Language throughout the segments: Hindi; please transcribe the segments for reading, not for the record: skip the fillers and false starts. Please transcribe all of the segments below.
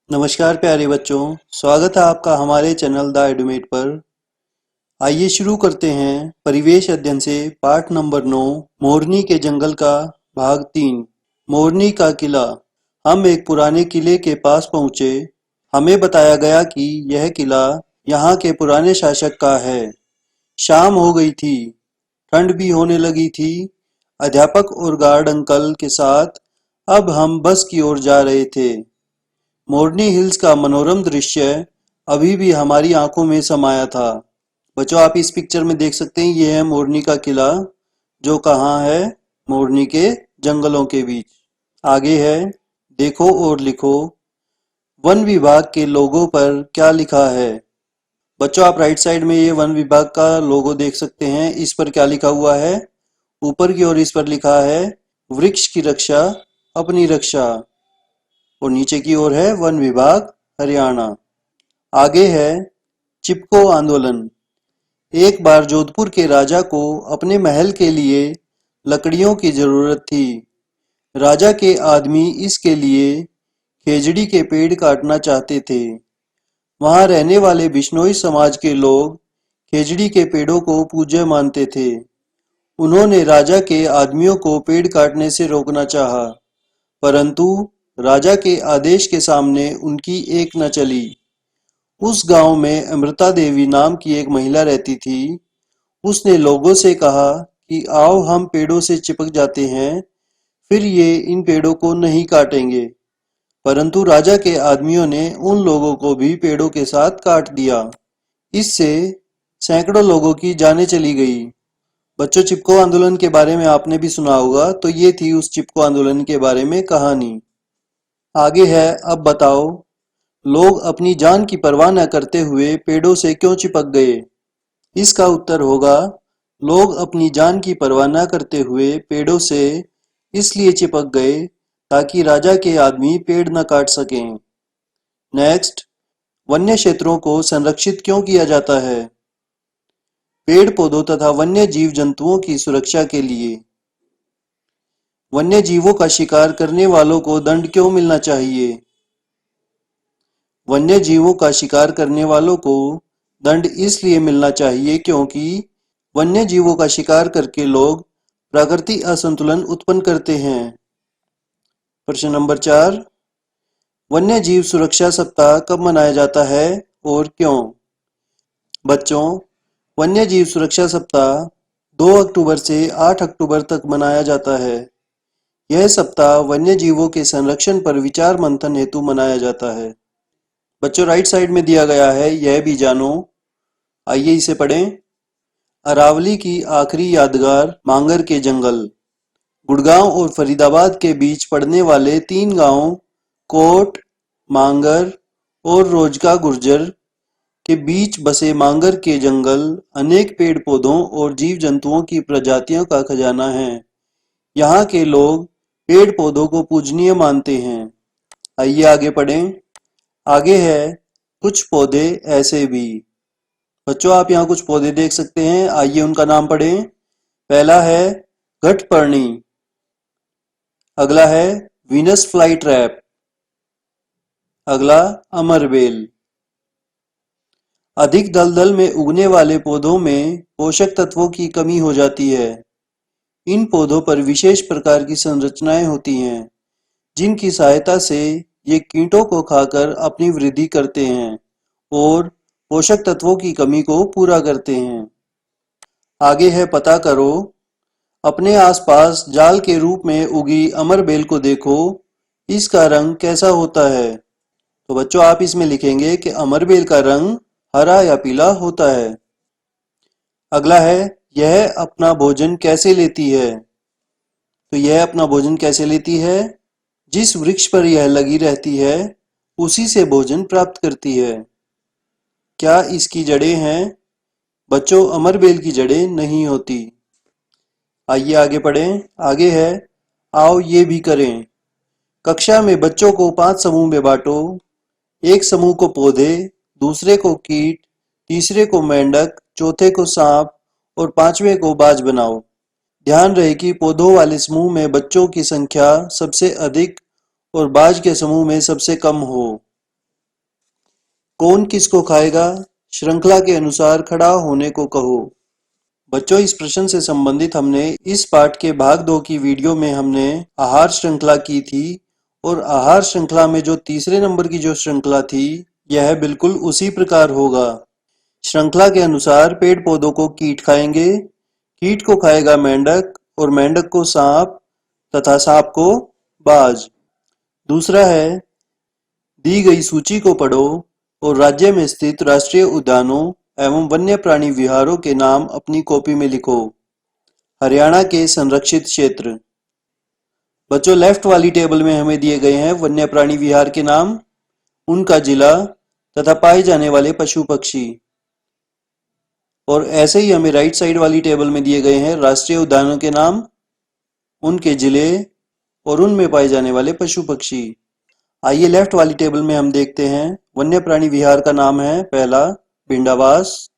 नमस्कार प्यारे बच्चों, स्वागत है आपका हमारे चैनल द एडुमेट पर। आइए शुरू करते हैं परिवेश अध्ययन से पाठ नंबर 9 मोरनी के जंगल का भाग 3 मोरनी का किला। हम एक पुराने किले के पास पहुंचे। हमें बताया गया कि यह किला यहाँ के पुराने शासक का है। शाम हो गई थी, ठंड भी होने लगी थी। अध्यापक और गार्ड अंकल के साथ अब हम बस की ओर जा रहे थे। मोरनी हिल्स का मनोरम दृश्य अभी भी हमारी आंखों में समाया था। बच्चों, आप इस पिक्चर में देख सकते हैं, ये है मोरनी का किला, जो कहाँ है? मोरनी के जंगलों के बीच। आगे है, देखो और लिखो। वन विभाग के लोगो पर क्या लिखा है? बच्चों, आप राइट साइड में ये वन विभाग का लोगो देख सकते हैं। इस पर क्या लिखा हुआ है? ऊपर की ओर इस पर लिखा है, वृक्ष की रक्षा अपनी रक्षा, और नीचे की ओर है वन विभाग हरियाणा। आगे है चिपको आंदोलन। एक बार जोधपुर के राजा को अपने महल के लिए लकड़ियों की जरूरत थी। राजा के आदमी इसके लिए खेजड़ी के पेड़ काटना चाहते थे। वहां रहने वाले बिश्नोई समाज के लोग खेजड़ी के पेड़ों को पूज्य मानते थे। उन्होंने राजा के आदमियों को पेड़ काटने से रोकना चाहा, परंतु राजा के आदेश के सामने उनकी एक न चली। उस गांव में अमृता देवी नाम की एक महिला रहती थी। उसने लोगों से कहा कि आओ हम पेड़ों से चिपक जाते हैं, फिर ये इन पेड़ों को नहीं काटेंगे। परंतु राजा के आदमियों ने उन लोगों को भी पेड़ों के साथ काट दिया। इससे सैकड़ों लोगों की जानें चली गई। बच्चों, चिपको आंदोलन के बारे में आपने भी सुना होगा, तो ये थी उस चिपको आंदोलन के बारे में कहानी। आगे है, अब बताओ, लोग अपनी जान की परवाह न करते हुए पेड़ों से क्यों चिपक गए? इसका उत्तर होगा, लोग अपनी जान की परवाह न करते हुए पेड़ों से इसलिए चिपक गए ताकि राजा के आदमी पेड़ न काट सकें। नेक्स्ट, वन्य क्षेत्रों को संरक्षित क्यों किया जाता है? पेड़ पौधों तथा वन्य जीव जंतुओं की सुरक्षा के लिए। वन्य जीवों का शिकार करने वालों को दंड क्यों मिलना चाहिए? वन्य जीवों का शिकार करने वालों को दंड इसलिए मिलना चाहिए क्योंकि वन्य जीवों का शिकार करके लोग प्राकृतिक असंतुलन उत्पन्न करते हैं। प्रश्न नंबर 4, वन्य जीव सुरक्षा सप्ताह कब मनाया जाता है और क्यों? बच्चों, वन्य जीव सुरक्षा सप्ताह 2 अक्टूबर से 8 अक्टूबर तक मनाया जाता है। यह सप्ताह वन्य जीवों के संरक्षण पर विचार मंथन हेतु मनाया जाता है। बच्चों, राइट साइड में दिया गया है, यह भी जानो। आइए इसे पढ़ें। अरावली की आखिरी यादगार मांगर के जंगल। गुड़गांव और फरीदाबाद के बीच पड़ने वाले 3 गांव कोट, मांगर और रोजका गुर्जर के बीच बसे मांगर के जंगल अनेक पेड़ पौधों और जीव जंतुओं की प्रजातियों का खजाना है। यहाँ के लोग पेड़ पौधों को पूजनीय मानते हैं। आइए आगे पढ़ें। आगे है, कुछ पौधे ऐसे भी। बच्चों, आप यहाँ कुछ पौधे देख सकते हैं, आइए उनका नाम पढ़ें। पहला है घटपर्णी। अगला है वीनस फ्लाई ट्रैप। अगला अमरबेल। अधिक दलदल में उगने वाले पौधों में पोषक तत्वों की कमी हो जाती है। इन पौधों पर विशेष प्रकार की संरचनाएं होती हैं, जिनकी सहायता से ये कीटों को खाकर अपनी वृद्धि करते हैं और पोषक तत्वों की कमी को पूरा करते हैं। आगे है, पता करो। अपने आसपास जाल के रूप में उगी अमरबेल को देखो, इसका रंग कैसा होता है? तो बच्चों, आप इसमें लिखेंगे कि अमरबेल का रंग हरा या पीला होता है। अगला है, यह अपना भोजन कैसे लेती है? तो यह अपना भोजन कैसे लेती है? जिस वृक्ष पर यह लगी रहती है, उसी से भोजन प्राप्त करती है। क्या इसकी जड़ें हैं? बच्चों, अमरबेल की जड़ें नहीं होती। आइए आगे पढ़ें। आगे है, आओ ये भी करें। कक्षा में बच्चों को 5 समूह में बांटो। एक समूह को पौधे, दूसरे को कीट, तीसरे को मेंढक, चौथे को सांप और 5वें को बाज बनाओ। ध्यान रहे कि पौधों वाले समूह में बच्चों की संख्या सबसे अधिक और बाज के समूह में सबसे कम हो। कौन किसको खाएगा, श्रृंखला के अनुसार खड़ा होने को कहो। बच्चों, इस प्रश्न से संबंधित हमने इस पाठ के भाग 2 की वीडियो में हमने आहार श्रृंखला की थी और आहार श्रृंखला में जो तीसरे नंबर की जो श्रृंखला थी यह बिल्कुल उसी प्रकार होगा। श्रृंखला के अनुसार पेड़ पौधों को कीट खाएंगे, कीट को खाएगा मेंढक और मेंढक को सांप तथा सांप को बाज। दूसरा है, दी गई सूची को पढ़ो और राज्य में स्थित राष्ट्रीय उद्यानों एवं वन्य प्राणी विहारों के नाम अपनी कॉपी में लिखो। हरियाणा के संरक्षित क्षेत्र। बच्चों, लेफ्ट वाली टेबल में हमें दिए गए हैं वन्य प्राणी विहार के नाम, उनका जिला तथा पाए जाने वाले पशु पक्षी। और ऐसे ही हमें राइट साइड वाली टेबल में दिए गए हैं राष्ट्रीय उद्यानों के नाम, उनके जिले और उनमें पाए जाने वाले पशु पक्षी। आइए लेफ्ट वाली टेबल में हम देखते हैं। वन्य प्राणी विहार का नाम है पहला भिंडावास,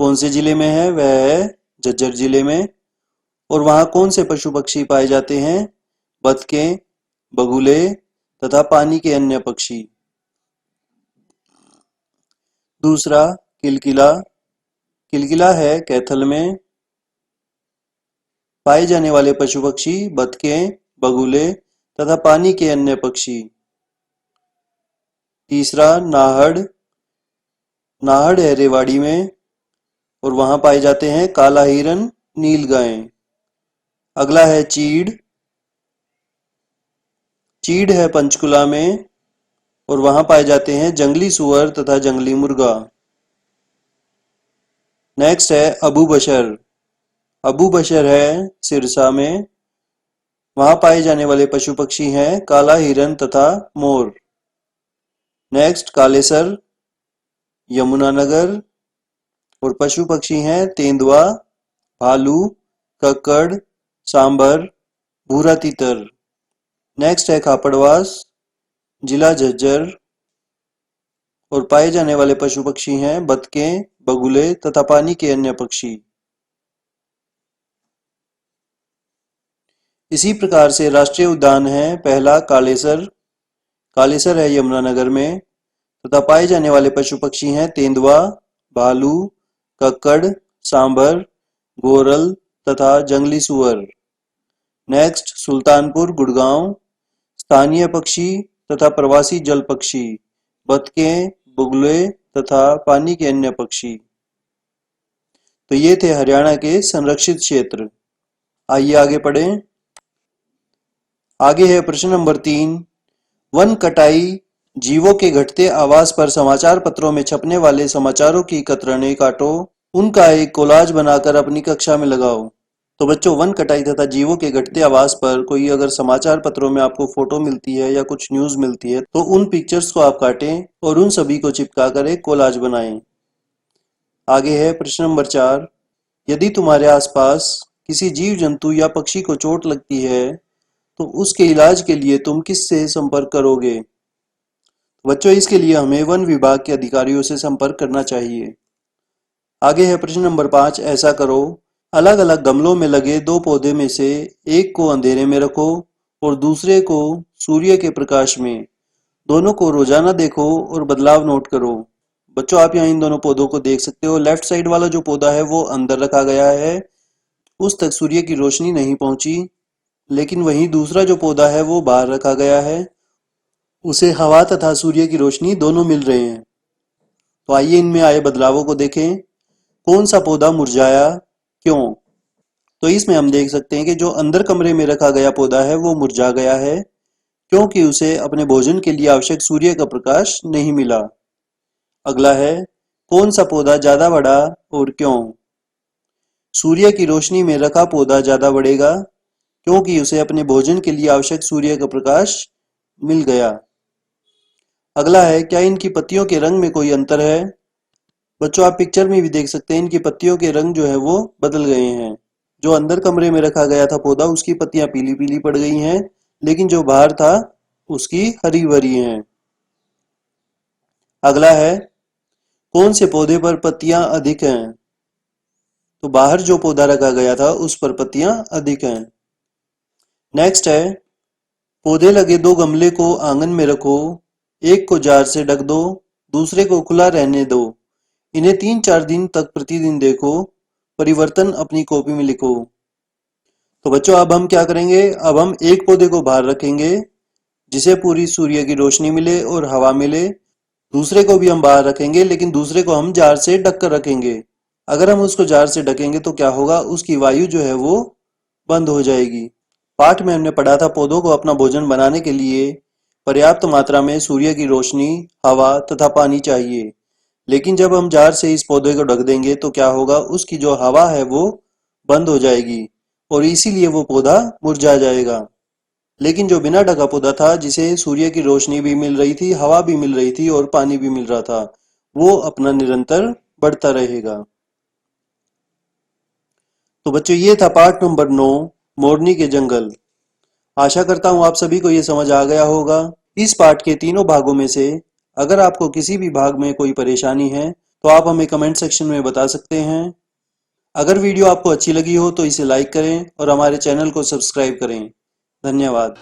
कौन से जिले में है, वह है झज्जर जिले में। और वहां कौन से पशु पक्षी पाए जाते हैं, बतखें, बगुले तथा पानी के अन्य पक्षी। दूसरा किलकिला, किलकिला है कैथल में, पाए जाने वाले पशु पक्षी बतखें, बगुले तथा पानी के अन्य पक्षी। तीसरा नाहड़, नाहड़ है रेवाड़ी में और वहां पाए जाते हैं काला हिरन, नीलगाय। अगला है चीड़, चीड़ है पंचकुला में और वहां पाए जाते हैं जंगली सुअर तथा जंगली मुर्गा। नेक्स्ट है अबू बशर, अबू बशर है सिरसा में, वहां पाए जाने वाले पशु पक्षी हैं काला हिरन तथा मोर। नेक्स्ट कालेसर, यमुनानगर और पशु पक्षी हैं तेंदुआ, भालू, कक्कड़, सांबर, भूरा तीतर। नेक्स्ट है खापड़वास, जिला झज्जर और पाए जाने वाले पशु पक्षी हैं बतखें, बगुले तथा पानी के अन्य पक्षी। इसी प्रकार से राष्ट्रीय उद्यान है पहला कालेसर, कालेसर है यमुनानगर में तथा पाए जाने वाले पशु पक्षी हैं तेंदुआ, भालू, कक्कड़, सांभर, गोरल तथा जंगली सुअर। नेक्स्ट सुल्तानपुर गुड़गांव, स्थानीय पक्षी तथा प्रवासी जल पक्षी, बतखें, बुगले तथा पानी के अन्य पक्षी। तो ये थे हरियाणा के संरक्षित क्षेत्र। आइए आगे पढ़ें। आगे है प्रश्न नंबर 3, वन कटाई जीवों के घटते आवास पर समाचार पत्रों में छपने वाले समाचारों की कतरनें काटो, उनका एक कोलाज बनाकर अपनी कक्षा में लगाओ। तो बच्चों, वन कटाई तथा जीवों के घटते आवास पर कोई अगर समाचार पत्रों में आपको फोटो मिलती है या कुछ न्यूज मिलती है तो उन पिक्चर्स को आप काटें और उन सभी को चिपका कर एक कोलाज बनाएं। आगे है प्रश्न नंबर 4, यदि तुम्हारे आसपास किसी जीव जंतु या पक्षी को चोट लगती है तो उसके इलाज के लिए तुम किससे संपर्क करोगे। बच्चों, इसके लिए हमें वन विभाग के अधिकारियों से संपर्क करना चाहिए। आगे है प्रश्न नंबर 5, ऐसा करो, अलग अलग गमलों में लगे 2 पौधे में से एक को अंधेरे में रखो और दूसरे को सूर्य के प्रकाश में। दोनों को रोजाना देखो और बदलाव नोट करो। बच्चों, आप यहाँ इन दोनों पौधों को देख सकते हो। लेफ्ट साइड वाला जो पौधा है वो अंदर रखा गया है, उस तक सूर्य की रोशनी नहीं पहुंची, लेकिन वहीं दूसरा जो पौधा है वो बाहर रखा गया है, उसे हवा तथा सूर्य की रोशनी दोनों मिल रहे हैं। तो आइए इनमें आए बदलावों को देखें। कौन सा पौधा मुरझाया, क्यों? तो इसमें हम देख सकते हैं कि जो अंदर कमरे में रखा गया पौधा है वो मुरझा गया है क्योंकि उसे अपने भोजन के लिए आवश्यक सूर्य का प्रकाश नहीं मिला। अगला है, कौन सा पौधा ज्यादा बढ़ा और क्यों? सूर्य की रोशनी में रखा पौधा ज्यादा बढ़ेगा क्योंकि उसे अपने भोजन के लिए आवश्यक सूर्य का प्रकाश मिल गया। अगला है, क्या इनकी पत्तियों के रंग में कोई अंतर है? बच्चों, आप पिक्चर में भी देख सकते हैं इनकी पत्तियों के रंग जो है वो बदल गए हैं। जो अंदर कमरे में रखा गया था पौधा उसकी पत्तियां पीली पीली पड़ गई हैं, लेकिन जो बाहर था उसकी हरी भरी हैं। अगला है, कौन से पौधे पर पत्तियां अधिक हैं? तो बाहर जो पौधा रखा गया था उस पर पत्तियां अधिक हैं। नेक्स्ट है, पौधे लगे 2 गमले को आंगन में रखो, एक को जार से ढक दो, दूसरे को खुला रहने दो। इन्हें 3-4 दिन तक प्रतिदिन देखो, परिवर्तन अपनी कॉपी में लिखो। तो बच्चों अब हम क्या करेंगे, अब हम एक पौधे को बाहर रखेंगे जिसे पूरी सूर्य की रोशनी मिले और हवा मिले। दूसरे को भी हम बाहर रखेंगे, लेकिन दूसरे को हम जार से ढक कर रखेंगे। अगर हम उसको जार से ढकेंगे तो क्या होगा, उसकी वायु जो है वो बंद हो जाएगी। पाठ में हमने पढ़ा था पौधों को अपना भोजन बनाने के लिए पर्याप्त मात्रा में सूर्य की रोशनी, हवा तथा पानी चाहिए। लेकिन जब हम जार से इस पौधे को ढक देंगे तो क्या होगा, उसकी जो हवा है वो बंद हो जाएगी और इसीलिए वो पौधा मुरझा जाएगा। लेकिन जो बिना ढका पौधा था, जिसे सूर्य की रोशनी भी मिल रही थी, हवा भी मिल रही थी और पानी भी मिल रहा था, वो अपना निरंतर बढ़ता रहेगा। तो बच्चों ये था पाठ नंबर 9, मोरनी के जंगल। आशा करता हूँ आप सभी को ये समझ आ गया होगा। इस पाठ के तीनों भागों में से अगर आपको किसी भी भाग में कोई परेशानी है तो आप हमें कमेंट सेक्शन में बता सकते हैं। अगर वीडियो आपको अच्छी लगी हो तो इसे लाइक करें और हमारे चैनल को सब्सक्राइब करें। धन्यवाद।